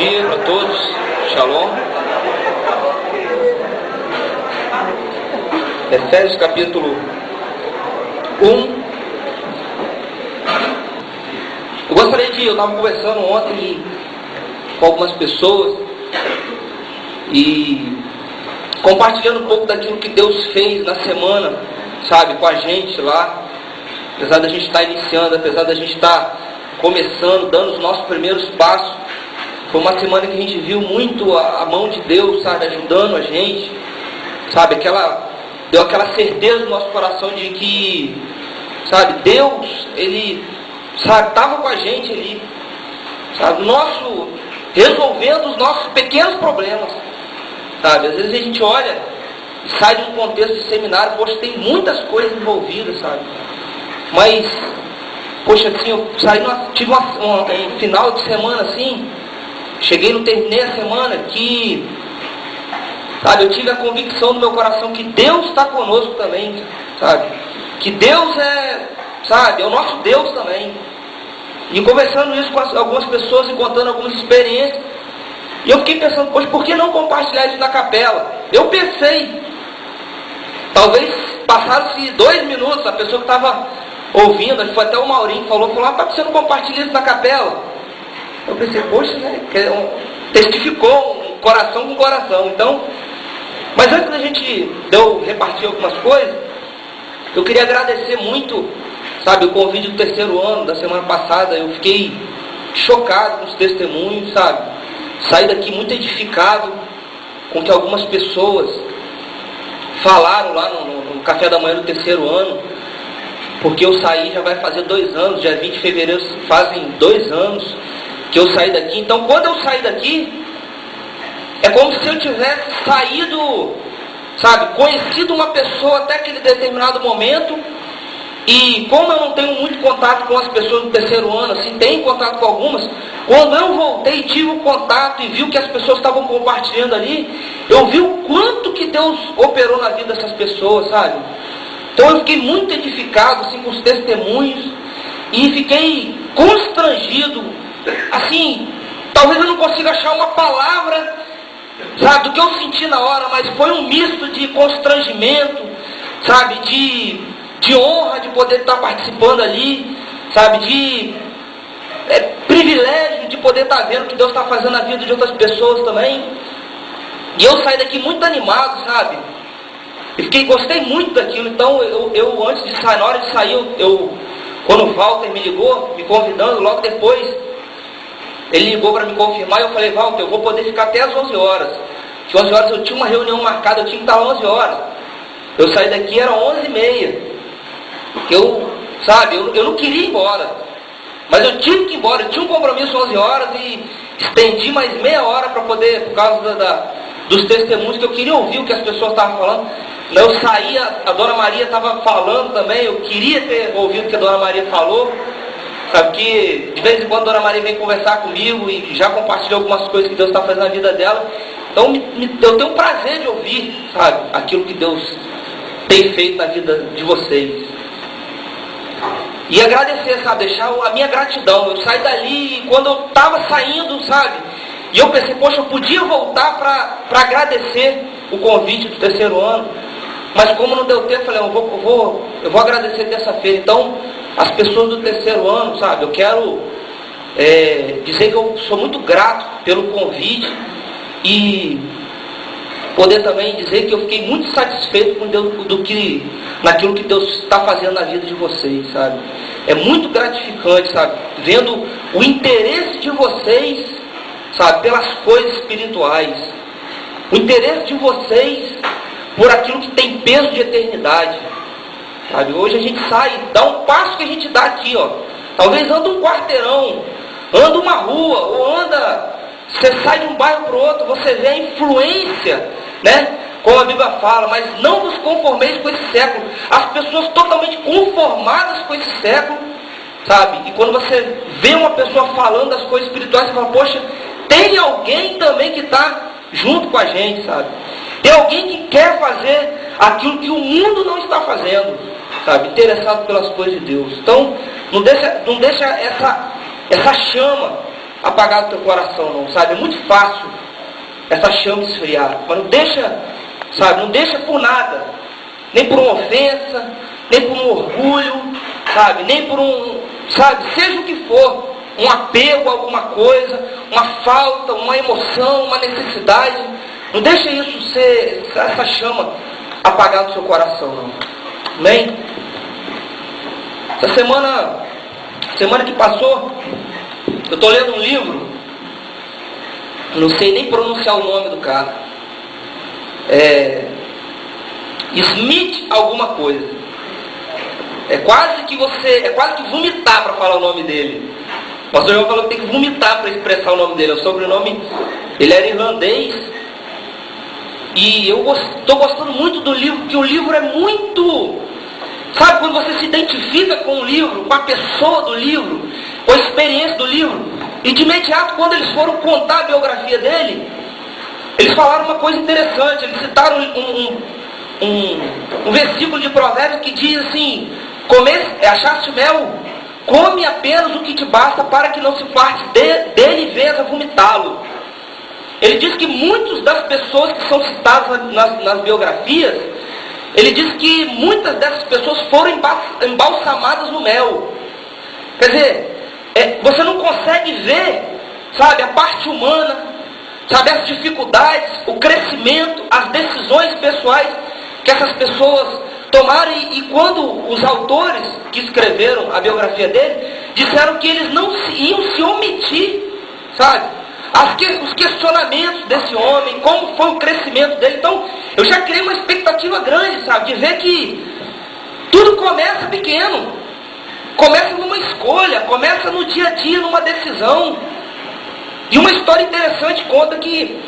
dia para todos, Shalom. Efésios capítulo 1. Eu estava conversando ontem com algumas pessoas e compartilhando um pouco daquilo que Deus fez na semana, sabe, com a gente lá. Apesar da gente estar iniciando, apesar da gente estar começando, dando os nossos primeiros passos, foi uma semana que a gente viu muito a mão de Deus, sabe, ajudando a gente, sabe, deu aquela certeza no nosso coração de que, sabe, Deus, Ele, sabe, estava com a gente ali, sabe, resolvendo os nossos pequenos problemas, sabe. Às vezes a gente olha e sai de um contexto de seminário, poxa, tem muitas coisas envolvidas, sabe, mas, poxa, assim, eu tive um final de semana assim, terminei a semana que, sabe, eu tive a convicção no meu coração que Deus está conosco também, sabe, que Deus é o nosso Deus também. E conversando isso com algumas pessoas e contando algumas experiências, e eu fiquei pensando, poxa, por que não compartilhar isso na capela? Eu pensei, talvez passaram-se 2 minutos, a pessoa que estava ouvindo, acho que foi até o Maurinho, falou, por que você não compartilha isso na capela? Eu pensei, poxa, né, testificou um coração com coração. Então, mas antes da gente repartir algumas coisas, eu queria agradecer muito, sabe, o convite do 3º ano da semana passada. Eu fiquei chocado com os testemunhos, sabe, saí daqui muito edificado com o que algumas pessoas falaram lá no café da manhã do 3º ano, porque eu saí, já vai fazer 2 anos, dia 20 de fevereiro fazem 2 anos que eu saí daqui. Então, quando eu saí daqui, é como se eu tivesse saído, sabe, conhecido uma pessoa até aquele determinado momento, e como eu não tenho muito contato com as pessoas do 3º ano, assim, tenho contato com algumas, quando eu voltei, tive um contato e vi o que as pessoas estavam compartilhando ali, eu vi o quanto que Deus operou na vida dessas pessoas, sabe? Então eu fiquei muito edificado, assim, com os testemunhos, e fiquei constrangido, assim, talvez eu não consiga achar uma palavra, sabe, do que eu senti na hora, mas foi um misto de constrangimento, sabe, de honra de poder estar participando ali, sabe, de privilégio de poder estar vendo o que Deus está fazendo na vida de outras pessoas também. E eu saí daqui muito animado, sabe, gostei muito daquilo. Então eu antes de sair, na hora de sair, quando o Walter me ligou, me convidando, logo depois ele ligou para me confirmar, e eu falei, Walter, eu vou poder ficar até às 11 horas. Que 11 horas eu tinha uma reunião marcada, eu tinha que estar às 11 horas. Eu saí daqui, era 11h30. Eu não queria ir embora, mas eu tive que ir embora. Eu tinha um compromisso às 11 horas e estendi mais meia hora para poder, por causa dos testemunhos, que eu queria ouvir o que as pessoas estavam falando. Eu saí, a Dona Maria estava falando também, eu queria ter ouvido o que a Dona Maria falou, sabe, que de vez em quando a Dona Maria vem conversar comigo e já compartilhou algumas coisas que Deus está fazendo na vida dela. Então eu tenho o prazer de ouvir, sabe, aquilo que Deus tem feito na vida de vocês. E agradecer, sabe, deixar a minha gratidão. Eu saí dali e quando eu estava saindo, sabe, e eu pensei, poxa, eu podia voltar para agradecer o convite do 3º ano, mas como não deu tempo, eu falei, eu vou agradecer terça-feira. Então, as pessoas do 3º ano, sabe, eu quero dizer que eu sou muito grato pelo convite e poder também dizer que eu fiquei muito satisfeito com Deus, naquilo que Deus está fazendo na vida de vocês, sabe. É muito gratificante, sabe, vendo o interesse de vocês, sabe, pelas coisas espirituais, o interesse de vocês por aquilo que tem peso de eternidade, sabe. Hoje a gente sai, dá um passo que a gente dá aqui, ó, talvez anda um quarteirão, anda uma rua, ou você sai de um bairro para o outro, você vê a influência, né, como a Bíblia fala, mas não vos conformeis com esse século. As pessoas totalmente conformadas com esse século, sabe, e quando você vê uma pessoa falando das coisas espirituais, você fala, poxa, tem alguém também que está junto com a gente, sabe, tem alguém que quer fazer aquilo que o mundo não está fazendo, sabe, interessado pelas coisas de Deus. Então, não deixa essa chama apagar do teu coração, não, sabe? É muito fácil essa chama esfriar. Mas não deixa, sabe? Não deixa por nada. Nem por uma ofensa, nem por um orgulho, sabe? Nem por sabe? Seja o que for. Um apego a alguma coisa, uma falta, uma emoção, uma necessidade. Não deixa isso ser, essa chama apagar do seu coração, não. Amém? Essa semana que passou, eu estou lendo um livro, não sei nem pronunciar o nome do cara. Smith alguma coisa. É quase que vomitar para falar o nome dele. O pastor João falou que tem que vomitar para expressar o nome dele. O sobrenome, ele era irlandês. E eu estou gostando muito do livro, porque o livro é muito... Sabe, quando você se identifica com o livro, com a pessoa do livro, com a experiência do livro, e de imediato, quando eles foram contar a biografia dele, eles falaram uma coisa interessante. Eles citaram um versículo de Provérbios que diz assim: achaste mel, come apenas o que te basta, para que não se parte dele e venhas a vomitá-lo. Ele diz que muitas das pessoas que são citadas nas biografias, ele diz que muitas dessas pessoas foram embalsamadas no mel. Quer dizer, você não consegue ver, sabe, a parte humana, sabe, as dificuldades, o crescimento, as decisões pessoais que essas pessoas tomaram. E quando os autores que escreveram a biografia dele disseram que eles não iam se omitir, sabe, os questionamentos desse homem, como foi o crescimento dele. Então, eu já criei uma expectativa grande, sabe, de ver que tudo começa pequeno, começa numa escolha, começa no dia a dia, numa decisão. E uma história interessante conta que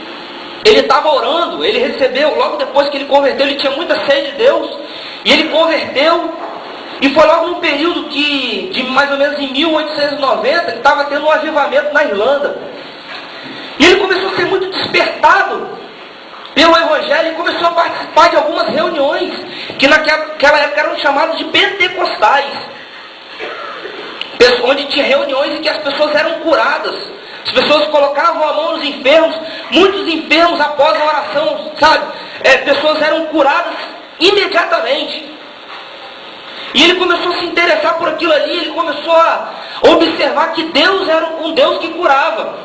ele estava orando, ele recebeu, logo depois que ele converteu, ele tinha muita sede de Deus, e ele converteu, e foi logo num período de mais ou menos em 1890, ele estava tendo um avivamento na Irlanda. E ele começou a ser muito despertado pelo Evangelho e começou a participar de algumas reuniões, que naquela época eram chamadas de pentecostais, onde tinha reuniões em que as pessoas eram curadas. As pessoas colocavam a mão nos enfermos, muitos enfermos após a oração, sabe? Pessoas eram curadas imediatamente. E ele começou a se interessar por aquilo ali, ele começou a observar que Deus era um Deus que curava.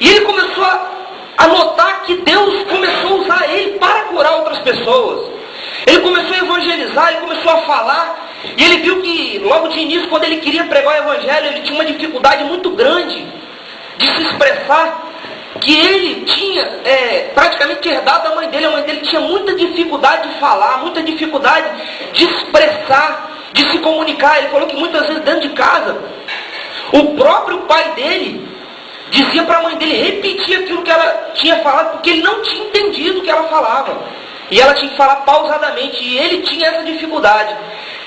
E ele começou a notar que Deus começou a usar ele para curar outras pessoas. Ele começou a evangelizar, ele começou a falar, e ele viu que logo de início, quando ele queria pregar o Evangelho, ele tinha uma dificuldade muito grande de se expressar, que ele tinha praticamente herdado da mãe dele. A mãe dele tinha muita dificuldade de falar, muita dificuldade de expressar, de se comunicar. Ele falou que muitas vezes dentro de casa, o próprio pai dele dizia para a mãe dele repetir aquilo que ela tinha falado, porque ele não tinha entendido o que ela falava. E ela tinha que falar pausadamente, e ele tinha essa dificuldade.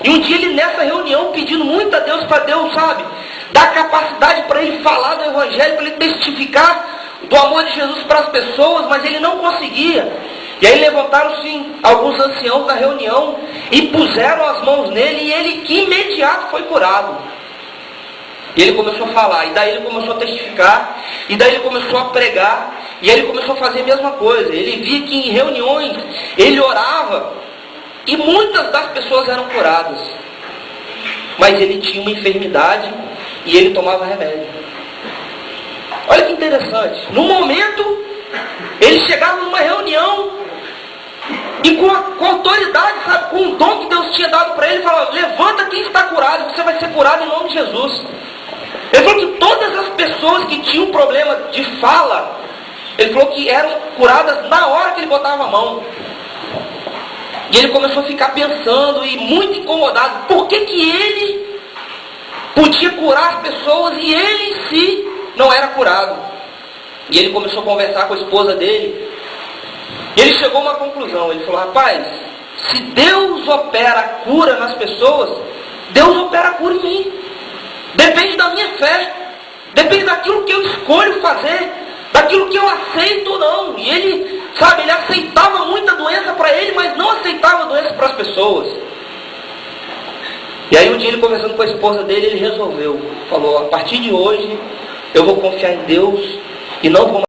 E um dia ele, nessa reunião, pedindo muito a Deus, para Deus, sabe, dar capacidade para ele falar do Evangelho, para ele testificar do amor de Jesus para as pessoas, mas ele não conseguia. E aí levantaram-se alguns anciãos na reunião e puseram as mãos nele, e ele que imediato foi curado. E ele começou a falar, e daí ele começou a testificar, e daí ele começou a pregar, e aí ele começou a fazer a mesma coisa. Ele via que em reuniões ele orava, e muitas das pessoas eram curadas. Mas ele tinha uma enfermidade, e ele tomava remédio. Olha que interessante. No momento, ele chegava numa reunião, e com autoridade, sabe, com o dom que Deus tinha dado para ele, falava: levanta quem está curado, você vai ser curado em nome de Jesus. Ele falou que todas as pessoas que tinham problema de fala, ele falou que eram curadas na hora que ele botava a mão. E ele começou a ficar pensando e muito incomodado. Por que ele podia curar as pessoas e ele em si não era curado? E ele começou a conversar com a esposa dele. E ele chegou a uma conclusão. Ele falou: rapaz, se Deus opera a cura nas pessoas, Deus opera a cura em mim. Depende da minha fé, depende daquilo que eu escolho fazer, daquilo que eu aceito ou não. E ele, sabe, ele aceitava muita doença para ele, mas não aceitava doença para as pessoas. E aí um dia ele, conversando com a esposa dele, ele resolveu, falou: a partir de hoje eu vou confiar em Deus e não vou